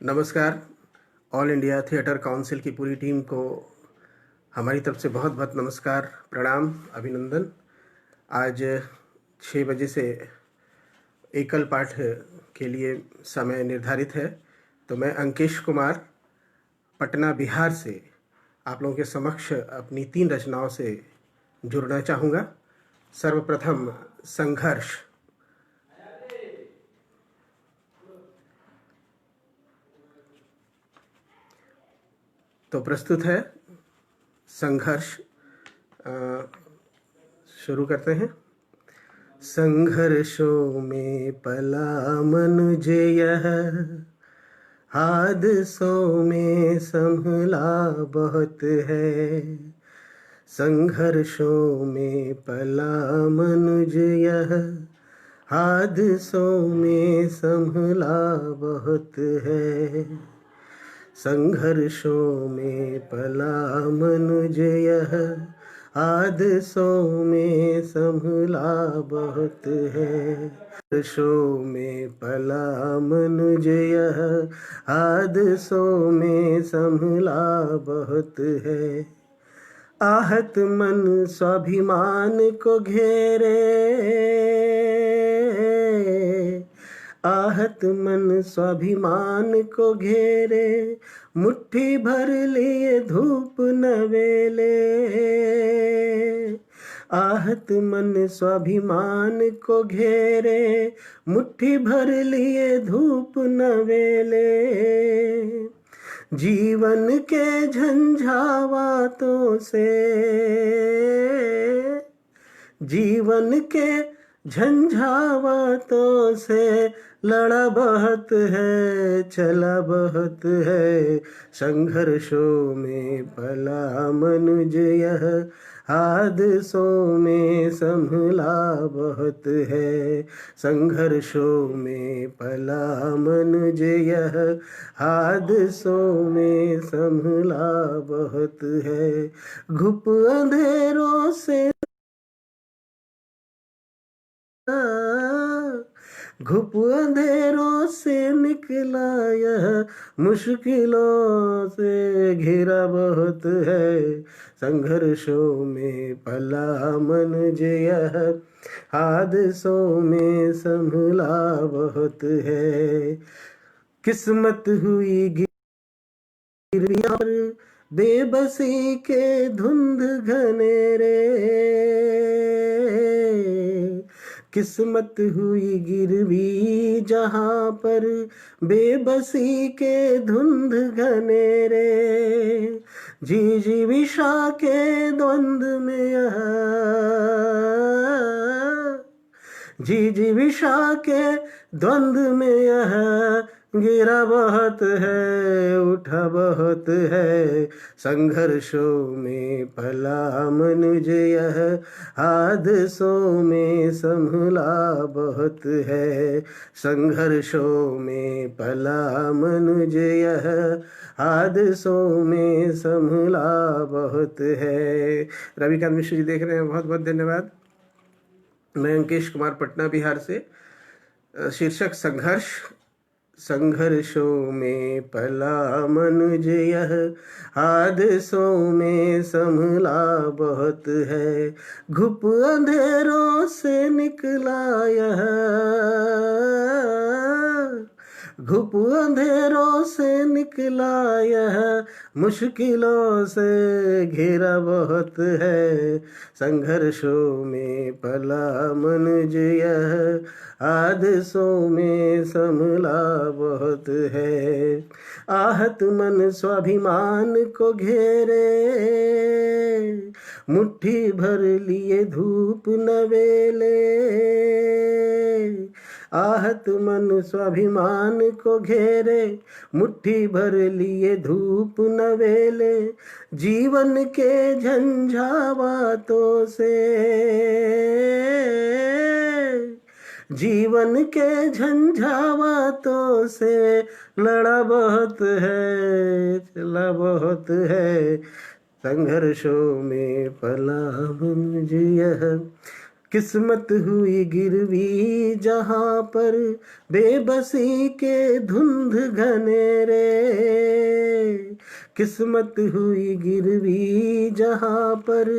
नमस्कार। All India theatre council की पूरी टीम को हमारी तरफ से बहुत बहुत नमस्कार, प्रणाम, अभिनंदन। आज 6 बजे से एकल पाठ के लिए समय निर्धारित है, तो मैं अंकेश कुमार पटना बिहार से आप लोगों के समक्ष अपनी 3 रचनाओं से जुड़ना चाहूँगा। सर्वप्रथम संघर्ष। तो प्रस्तुत है संघर्ष। शुरू करते हैं। संघर्षों में पला मनुज यह, हादसों में संभला बहुत है। संघर्षों में पला मनुज यह, हादसों में संभला बहुत है। संघर्षों में पला मनुज यह, हादसों में संभला बहुत है। संघर्षों में पला मनुज यह, हादसों में संभला बहुत है। आहत मन स्वाभिमान को घेरे, आहत मन स्वाभिमान को घेरे, मुट्ठी भर लिए धूप नवेले। आहत मन स्वाभिमान को घेरे, मुट्ठी भर लिए धूप नवेले। जीवन के झंझावातों से, जीवन के झंझावातों से लड़ा बहुत है, चला बहुत है। संघर्षों में पला मनुज यह, हादसों में संभला बहुत है। संघर्षों में पला मनुज यह, हादसों में संभला बहुत है। घुप अंधेरों से, घुप अंधेरों से निकला यह, मुश्किलों से घिरा बहुत है। संघर्षों में पला मनुज यह, हादसों में संभला बहुत है। किस्मत हुई गिरवियां पर, बेबसी के धुंध घनेरे। किस्मत हुई गिरवी जहाँ पर, बेबसी के धुंध घनेरे। जिजीविषा के द्वंद में यह, जिजीविषा के द्वंद में यह, गिरा बहुत है, उठा बहुत है। संघर्षों में पला मनुज यह, हादसों में संभला बहुत है। संघर्षों में पला मनुज यह, हादसों में संभला बहुत है। रविकांत मिश्र जी देख रहे हैं, बहुत बहुत धन्यवाद। मैं अंकेश कुमार पटना बिहार से। शीर्षक संघर्ष। संघर्षों में पला मनुज यह, हादसों में संभला बहुत है। घुप अंधेरों से निकला यह, घुप अंधेरों से निकला यह, मुश्किलों से घिरा बहुत है। संघर्षों में पला मनुज यह, हादसों में संभला बहुत है। आहत मन स्वाभिमान को घेरे, मुट्ठी भर लिए धूप नवेले। आहत मन स्वाभिमान को घेरे, मुट्ठी भर लिए धूप नवेले। जीवन के झंझावातों से, जीवन के झंझावातों से लड़ा बहुत है, चला बहुत है। संघर्षों में पला मनुज यह, किस्मत हुई गिरवी जहाँ पर बेबसी के धुंध घनेरे, किस्मत हुई गिरवी जहाँ पर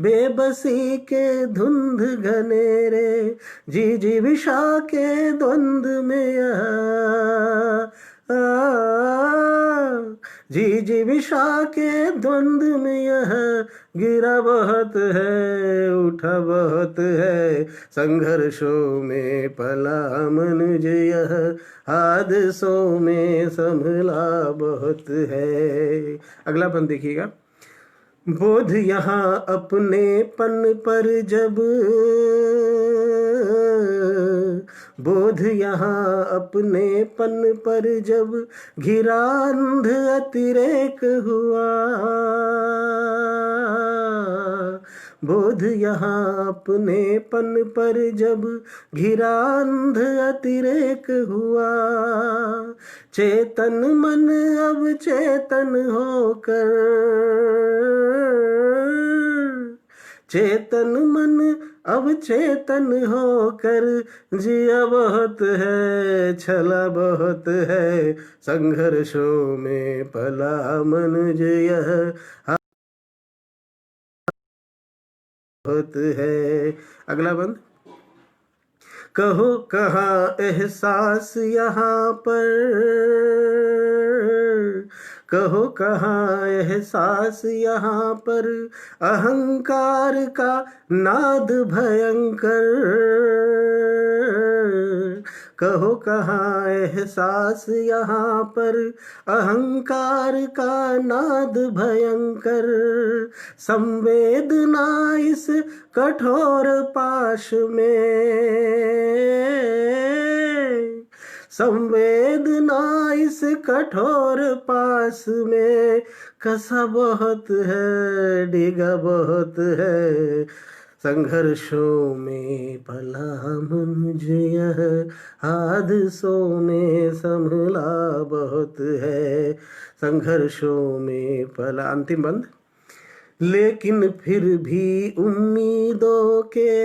बेबसी के धुंध घनेरे, जी जी विशा के द्वंद में यह जी जी विशा के द्वंद में यह गिरा बहुत है, उठा बहुत है, संघर्षों में पला मनुज यह, हादसों में संभला बहुत है। अगला बंद देखिएगा। बोध यहाँ अपनेपन पर जब, बोध यहाँ अपनेपन पर जब घिरा अंध अतिरेक हुआ, बोध यहाँ अपनेपन पर जब घिरा अंध अतिरेक हुआ, चेतन मन अब चेतन होकर, चेतन मन अब चेतन होकर जिया बहुत है, छला बहुत है, संघर्षों में पला मनुज यह बहुत है। अगला बंद। कहो कहाँ एहसास यहाँ पर, कहो कहाँ एहसास यहाँ पर, अहंकार का नाद भयंकर, कहो कहाँ एहसास यहाँ पर, अहंकार का नाद भयंकर, संवेदना इस कठोर पाश में, संवेदना इस कठोर पास में, कसा बहुत है, डिगा बहुत है, संघर्षों में पला मनुज यह, हादसों में संभला बहुत है, संघर्षों में पला। अंतिम बंद। लेकिन फिर भी उम्मीदों के,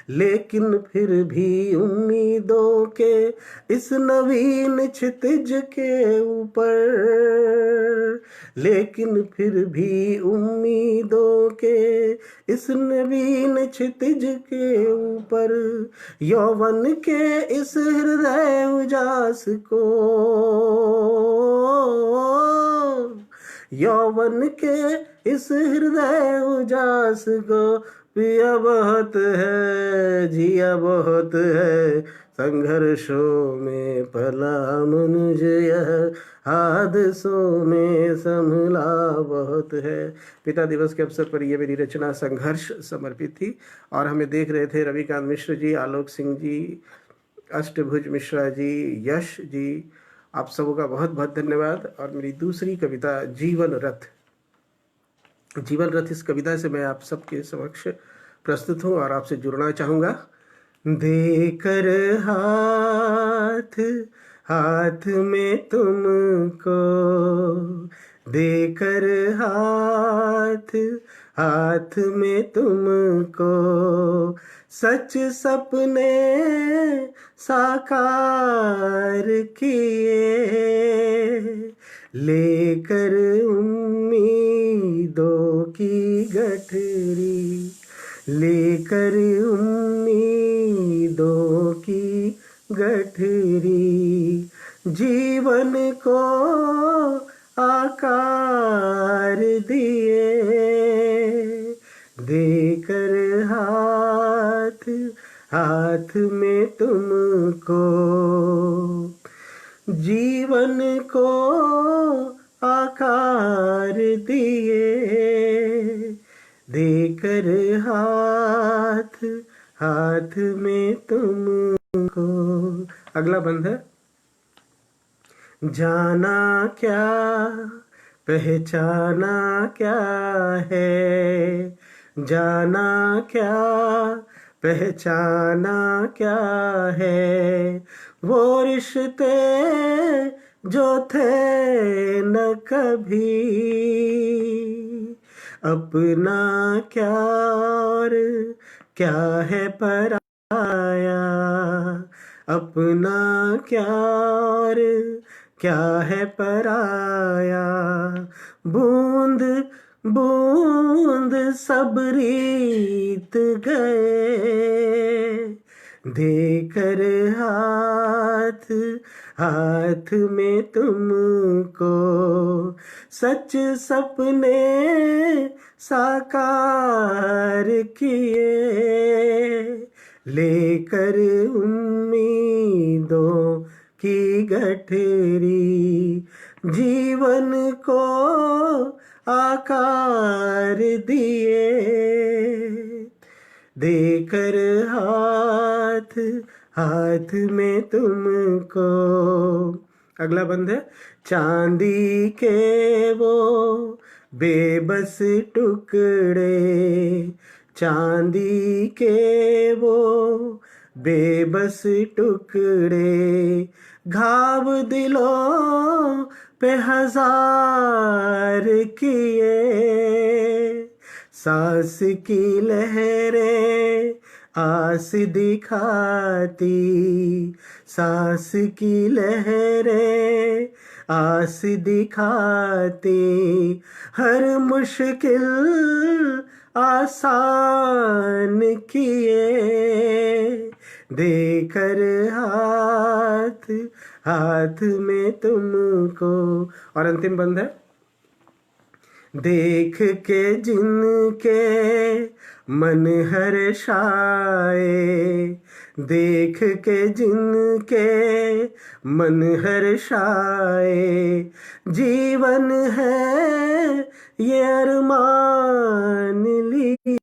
लेकिन फिर भी उम्मीदों के इस नवीन क्षितिज के ऊपर, लेकिन फिर भी उम्मीदों के इस नवीन क्षितिज के ऊपर, यौवन के इस हृदय उजास को, यौवन के इस हृदय उजास को, पिया बहुत है, जिया बहुत है, संघर्षों में पला मनुज यह, हादसों में संभला बहुत है। पिता दिवस के अवसर पर यह मेरी रचना संघर्ष समर्पित थी और हमें देख रहे थे रविकांत मिश्र जी, आलोक सिंह जी, अष्टभुज मिश्रा जी, यश जी, आप सबों का बहुत बहुत धन्यवाद। और मेरी दूसरी कविता जीवन रथ, जीवन रथ, इस कविता से मैं आप सबके समक्ष प्रस्तुत हूँ और आपसे जुड़ना चाहूँगा। देकर हाथ, हाथ में तुमको, देकर हाथ, हाथ में तुमको, सच सपने साकार किए, लेकर उम्मीदों की गठरी, लेकर उम्मीदों की गठरी, जीवन को आकार दिए, देकर हाथ, हाथ में तुमको, जीवन को आकार दिए, देकर हाथ, हाथ में तुमको। अगला बंद है। जाना क्या, पहचाना क्या है, जाना क्या, पहचाना क्या है, वो रिश्ते जो थे न कभी, अपना क्या और क्या है पराया, अपना क्या और क्या है पराया। बूंद बूंद सब रीत गए, देकर हाथ हाथ में तुमको, सच सपने साकार किए, लेकर उम्मीदों की गठरी, जीवन को आकार दिए, देकर हाथ हाथ में तुमको। अगला बंद है, चांदी के वो बेबस टुकड़े, चांदी के वो बेबस टुकड़े, घाव दिलों पे हजार किए, सांस की लहरें आस दिखाती, सांस की लहरें आस दिखाती, हर मुश्किल आसान किए, देकर हाथ हाथ में तुमको। और अंतिम बंद है, देख के जिनके मन हर्षाए, देख के जिनके मन हर्षाए, जीवन है ये अरमान ली,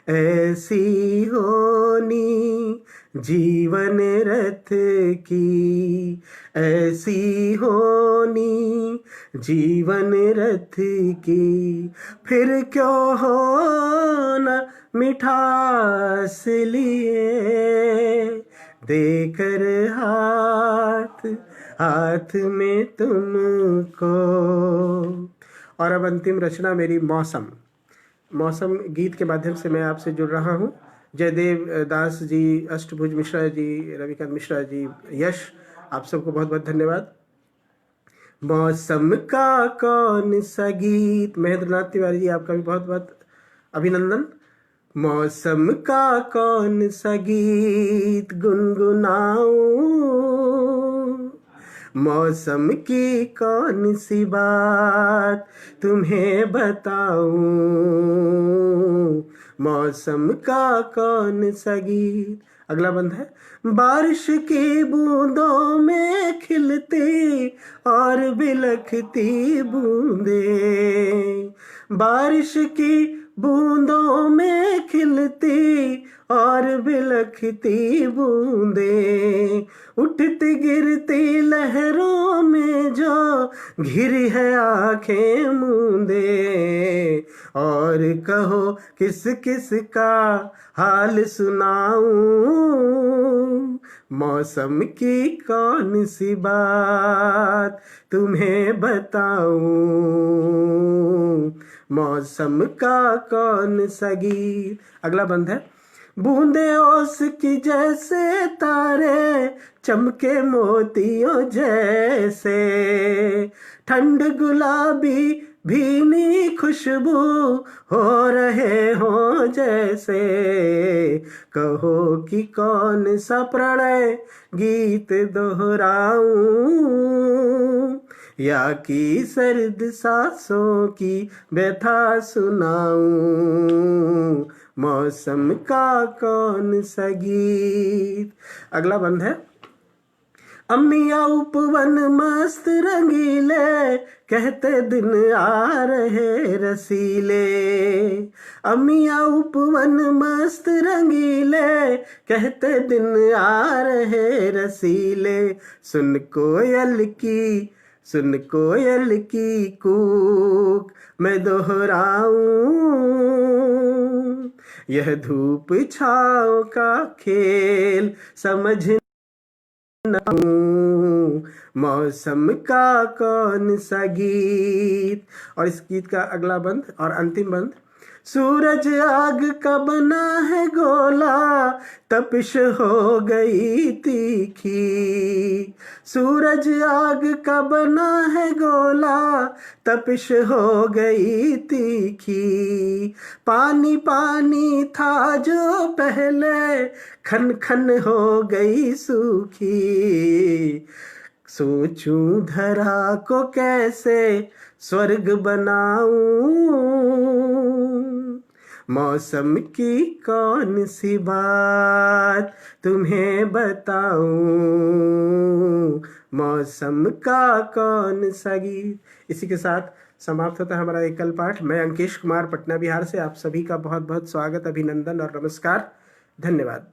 ऐसी होनी जीवन रथ की, ऐसी होनी जीवन रथ की, फिर क्यों हो न मिठास लिए, देकर हाथ हाथ में तुमको। और अब अंतिम रचना मेरी मौसम। मौसम गीत के माध्यम से मैं आपसे जुड़ रहा हूँ। जयदेव दास जी, अष्टभुज मिश्रा जी, रविकांत मिश्रा जी, यश, आप सबको बहुत बहुत धन्यवाद। मौसम का कौन सा गीत, महेंद्रनाथ तिवारी जी आपका भी बहुत बहुत अभिनंदन। मौसम का कौन सा गीत गुनगुनाऊं, मौसम की कौन सी बात तुम्हें बताऊं, मौसम का कौन सा गीत। अगला बंद है, बारिश की बूंदों में खिलती और बिलखती बूंदे, बारिश की बूंदों में खिलती और बिलखती बूंदे, उठती गिरती लहरों में जो घिरी है आंखें मूंदे, और कहो किस किस का हाल सुनाऊं, मौसम की कौन सी बात तुम्हें बताऊं, मौसम का कौन सा गीत। अगला बंद है, बूंदे ओस की जैसे तारे चमके मोतियों जैसे, ठंड गुलाबी भीनी खुशबू हो रहे हो जैसे, कहो कि कौन सा प्रणय गीत दोहराऊं, या कि सर्द सांसों की व्यथा सुनाऊं, मौसम का कौन सा गीत। अगला बंद है, अम्मिया उपवन मस्त रंगीले, कहते दिन आ रहे रसीले, अम्मिया उपवन मस्त रंगीले, कहते दिन आ रहे रसीले, सुन कोयल की कूक मैं दोहराऊं, यह धूप छाँव का खेल समझ बनाऊं, मौसम का कौन सा गीत। और इस गीत का अगला बंद और अंतिम बंद। सूरज आग का बना है गोला, तपिश हो गई तीखी। सूरज आग का बना है गोला, तपिश हो गई तीखी। पानी पानी था जो पहले, खन खन हो गई सूखी। सोचूं धरा को कैसे स्वर्ग बनाऊं, मौसम की कौन सी बात तुम्हें बताऊं, मौसम का कौन सा गीत। इसी के साथ समाप्त होता है हमारा एकल पाठ। मैं अंकेश कुमार, पटना बिहार से आप सभी का बहुत बहुत स्वागत, अभिनंदन और नमस्कार। धन्यवाद।